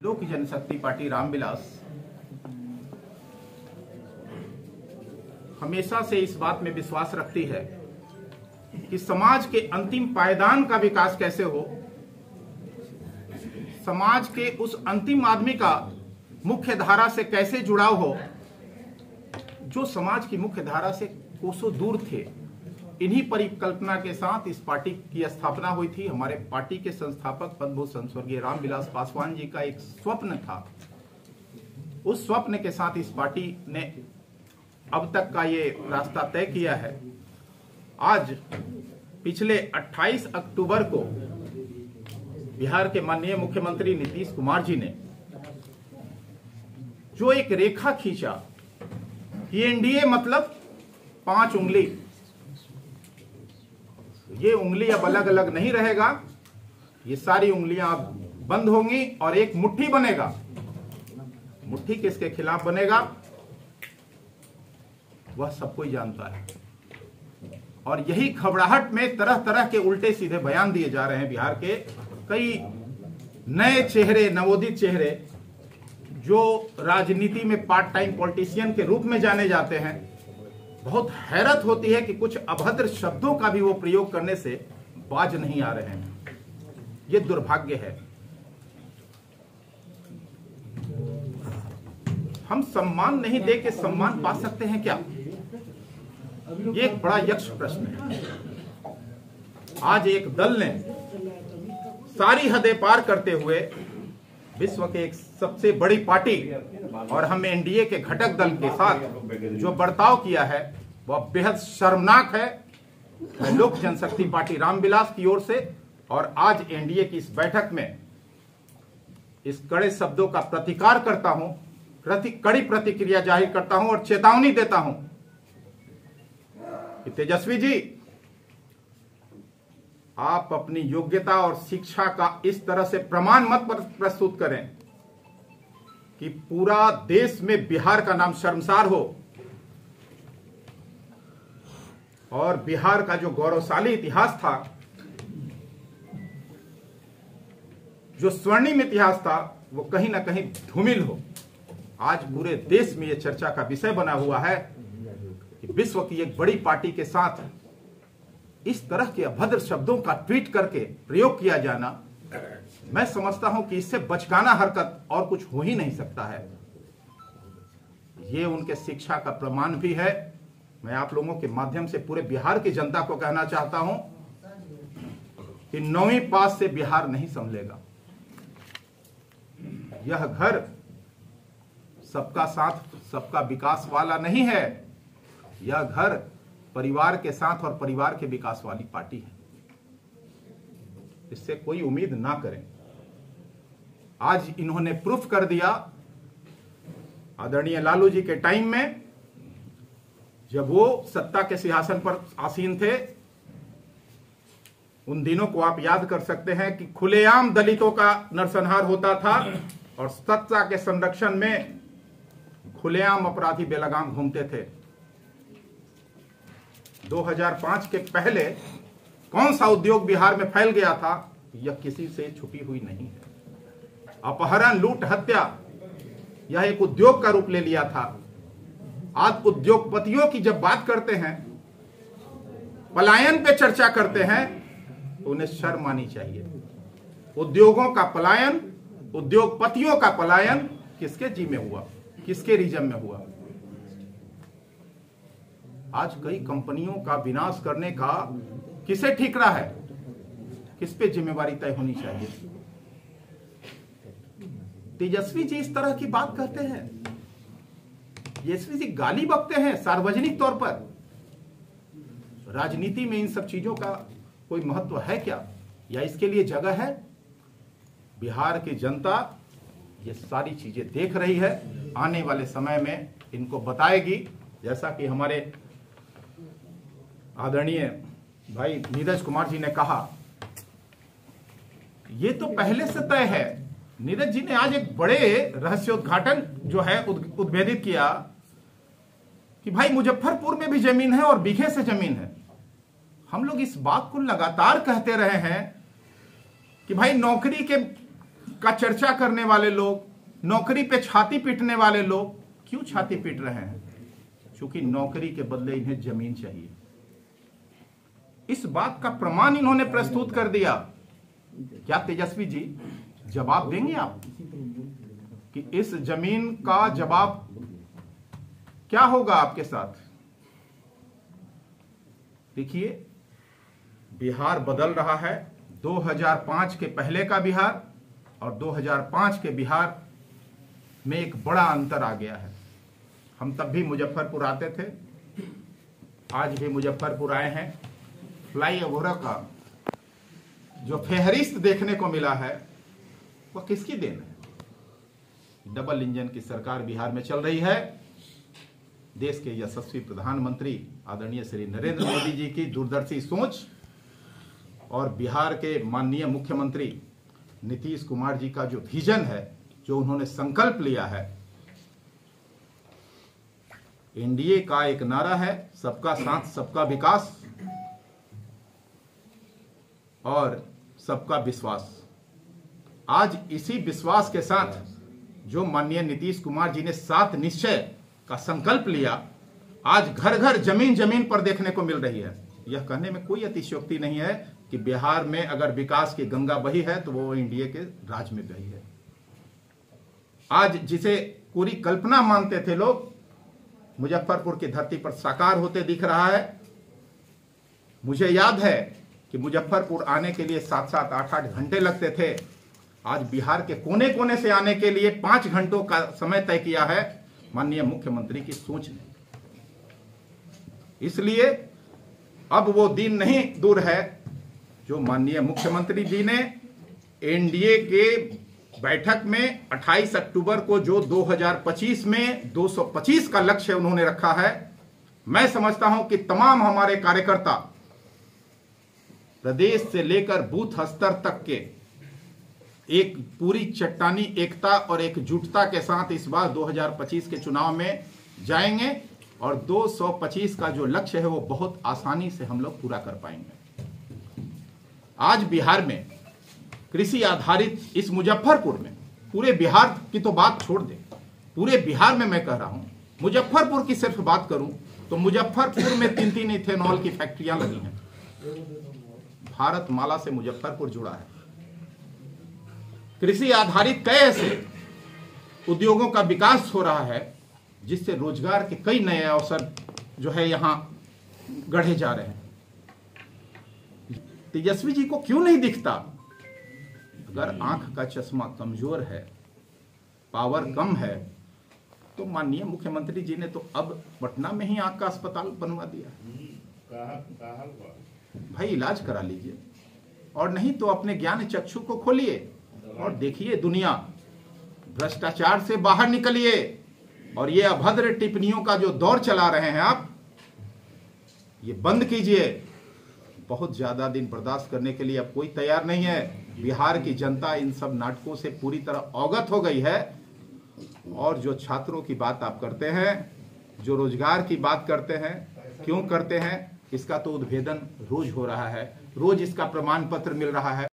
लोक जनशक्ति पार्टी रामविलास हमेशा से इस बात में विश्वास रखती है कि समाज के अंतिम पायदान का विकास कैसे हो, समाज के उस अंतिम आदमी का मुख्य धारा से कैसे जुड़ाव हो जो समाज की मुख्य धारा से कोसों दूर थे। इन्हीं परिकल्पना के साथ इस पार्टी की स्थापना हुई थी। हमारे पार्टी के संस्थापक पद्मभूषण स्वर्गीय रामविलास पासवान जी का एक स्वप्न था। उस स्वप्न के साथ इस पार्टी ने अब तक का ये रास्ता तय किया है। आज पिछले 28 अक्टूबर को बिहार के माननीय मुख्यमंत्री नीतीश कुमार जी ने जो एक रेखा खींचा, ये एनडीए मतलब 5 उंगली, ये उंगली अब अलग अलग नहीं रहेगा, ये सारी उंगलियां अब बंद होंगी और एक मुट्ठी बनेगा। मुट्ठी किसके खिलाफ बनेगा वह सबको ही जानता है। और यही घबराहट में तरह तरह के उल्टे सीधे बयान दिए जा रहे हैं। बिहार के कई नए चेहरे, नवोदित चेहरे जो राजनीति में पार्ट टाइम पॉलिटिशियन के रूप में जाने जाते हैं, बहुत हैरत होती है कि कुछ अभद्र शब्दों का भी वो प्रयोग करने से बाज नहीं आ रहे हैं। ये दुर्भाग्य है। हम सम्मान नहीं दे के सम्मान पा सकते हैं क्या? ये एक बड़ा यक्ष प्रश्न है। आज एक दल ने सारी हदें पार करते हुए विश्व के एक सबसे बड़ी पार्टी और हम एनडीए के घटक दल के साथ जो बर्ताव किया है वह बेहद शर्मनाक है। मैं लोक जनशक्ति पार्टी रामविलास की ओर से और आज एनडीए की इस बैठक में इस कड़े शब्दों का प्रतिकार करता हूं, कड़ी प्रतिक्रिया जाहिर करता हूं और चेतावनी देता हूं कि तेजस्वी जी, आप अपनी योग्यता और शिक्षा का इस तरह से प्रमाण मत प्रस्तुत करें कि पूरा देश में बिहार का नाम शर्मसार हो और बिहार का जो गौरवशाली इतिहास था, जो स्वर्णिम इतिहास था, वो कहीं ना कहीं धूमिल हो। आज पूरे देश में यह चर्चा का विषय बना हुआ है कि विश्व की एक बड़ी पार्टी के साथ इस तरह के अभद्र शब्दों का ट्वीट करके प्रयोग किया जाना, मैं समझता हूं कि इससे बचकाना हरकत और कुछ हो ही नहीं सकता है। ये उनके शिक्षा का प्रमाण भी है। मैं आप लोगों के माध्यम से पूरे बिहार की जनता को कहना चाहता हूं कि 9वीं पास से बिहार नहीं संभलेगा। यह घर सबका साथ सबका विकास वाला नहीं है। यह घर परिवार के साथ और परिवार के विकास वाली पार्टी है। इससे कोई उम्मीद ना करें। आज इन्होंने प्रूफ कर दिया। आदरणीय लालू जी के टाइम में जब वो सत्ता के सिंहासन पर आसीन थे, उन दिनों को आप याद कर सकते हैं कि खुलेआम दलितों का नरसंहार होता था और सत्ता के संरक्षण में खुलेआम अपराधी बेलगाम घूमते थे। 2005 के पहले कौन सा उद्योग बिहार में फैल गया था, यह किसी से छुपी हुई नहीं है। अपहरण, लूट, हत्या यह एक उद्योग का रूप ले लिया था। आज उद्योगपतियों की जब बात करते हैं, पलायन पे चर्चा करते हैं, तो उन्हें शर्म आनी चाहिए। उद्योगों का पलायन, उद्योगपतियों का पलायन किसके जी में हुआ, किसके रीजन में हुआ? आज कई कंपनियों का विनाश करने का किसे ठिकरा है? किस पे जिम्मेवारी तय होनी चाहिए? तेजस्वी जी इस तरह की बात करते हैं। तेजस्वी जी गाली बकते हैं सार्वजनिक तौर पर। राजनीति में इन सब चीजों का कोई महत्व है क्या, या इसके लिए जगह है? बिहार की जनता ये सारी चीजें देख रही है। आने वाले समय में इनको बताएगी। जैसा कि हमारे आदरणीय भाई नीरज कुमार जी ने कहा, ये तो पहले से तय है। नीरज जी ने आज एक बड़े रहस्योद्घाटन जो है उद्भेदित किया कि भाई मुजफ्फरपुर में भी जमीन है और बीघे से जमीन है। हम लोग इस बात को लगातार कहते रहे हैं कि भाई नौकरी के का चर्चा करने वाले लोग, नौकरी पे छाती पीटने वाले लोग क्यों छाती पीट रहे हैं? क्योंकि नौकरी के बदले इन्हें जमीन चाहिए। इस बात का प्रमाण इन्होंने प्रस्तुत कर दिया। क्या तेजस्वी जी जवाब देंगे आप कि इस जमीन का जवाब क्या होगा आपके साथ? देखिए, बिहार बदल रहा है। 2005 के पहले का बिहार और 2005 के बिहार में एक बड़ा अंतर आ गया है। हम तब भी मुजफ्फरपुर आते थे, आज भी मुजफ्फरपुर आए हैं। फ्लाईओवर का जो फेहरिस्त देखने को मिला है वह किसकी देन है? डबल इंजन की सरकार बिहार में चल रही है। देश के यशस्वी प्रधानमंत्री आदरणीय श्री नरेंद्र मोदी जी की दूरदर्शी सोच और बिहार के माननीय मुख्यमंत्री नीतीश कुमार जी का जो विजन है, जो उन्होंने संकल्प लिया है, एनडीए का एक नारा है सबका साथ सबका विकास और सबका विश्वास। आज इसी विश्वास के साथ जो माननीय नीतीश कुमार जी ने 7 निश्चय का संकल्प लिया, आज घर घर जमीन जमीन पर देखने को मिल रही है। यह कहने में कोई अतिशयोक्ति नहीं है कि बिहार में अगर विकास की गंगा बही है तो वो एनडीए के राज में बही है। आज जिसे पूरी कल्पना मानते थे लोग, मुजफ्फरपुर की धरती पर साकार होते दिख रहा है। मुझे याद है कि मुजफ्फरपुर आने के लिए 7-7, 8-8 घंटे लगते थे। आज बिहार के कोने कोने से आने के लिए 5 घंटों का समय तय किया है माननीय मुख्यमंत्री की सोच ने। इसलिए अब वो दिन नहीं दूर है जो माननीय मुख्यमंत्री जी ने एनडीए के बैठक में 28 अक्टूबर को जो 2025 में 225 का लक्ष्य उन्होंने रखा है। मैं समझता हूं कि तमाम हमारे कार्यकर्ता प्रदेश से लेकर बूथ स्तर तक के एक पूरी चट्टानी एकता और एकजुटता के साथ इस बार 2025 के चुनाव में जाएंगे और 225 का जो लक्ष्य है वो बहुत आसानी से हम लोग पूरा कर पाएंगे। आज बिहार में कृषि आधारित इस मुजफ्फरपुर में, पूरे बिहार की तो बात छोड़ दे, पूरे बिहार में मैं कह रहा हूं, मुजफ्फरपुर की सिर्फ बात करूं तो मुजफ्फरपुर में 3-3 इथेनॉल की फैक्ट्रियां लगी हैं। भारतमाला से मुजफ्फरपुर जुड़ा है। कृषि आधारित कई ऐसे उद्योगों का विकास हो रहा है जिससे रोजगार के कई नए अवसर जो है यहां गढ़े जा रहे हैं। तेजस्वी जी को क्यों नहीं दिखता? अगर आंख का चश्मा कमजोर है, पावर कम है, तो माननीय मुख्यमंत्री जी ने तो अब पटना में ही आंख का अस्पताल बनवा दिया। भाई इलाज करा लीजिए, और नहीं तो अपने ज्ञान चक्षु को खोलिए और देखिए दुनिया। भ्रष्टाचार से बाहर निकलिए और ये अभद्र टिप्पणियों का जो दौर चला रहे हैं आप, ये बंद कीजिए। बहुत ज्यादा दिन बर्दाश्त करने के लिए अब कोई तैयार नहीं है। बिहार की जनता इन सब नाटकों से पूरी तरह अवगत हो गई है। और जो छात्रों की बात आप करते हैं, जो रोजगार की बात करते हैं, क्यों करते हैं, इसका तो उद्भेदन रोज हो रहा है, रोज इसका प्रमाण पत्र मिल रहा है।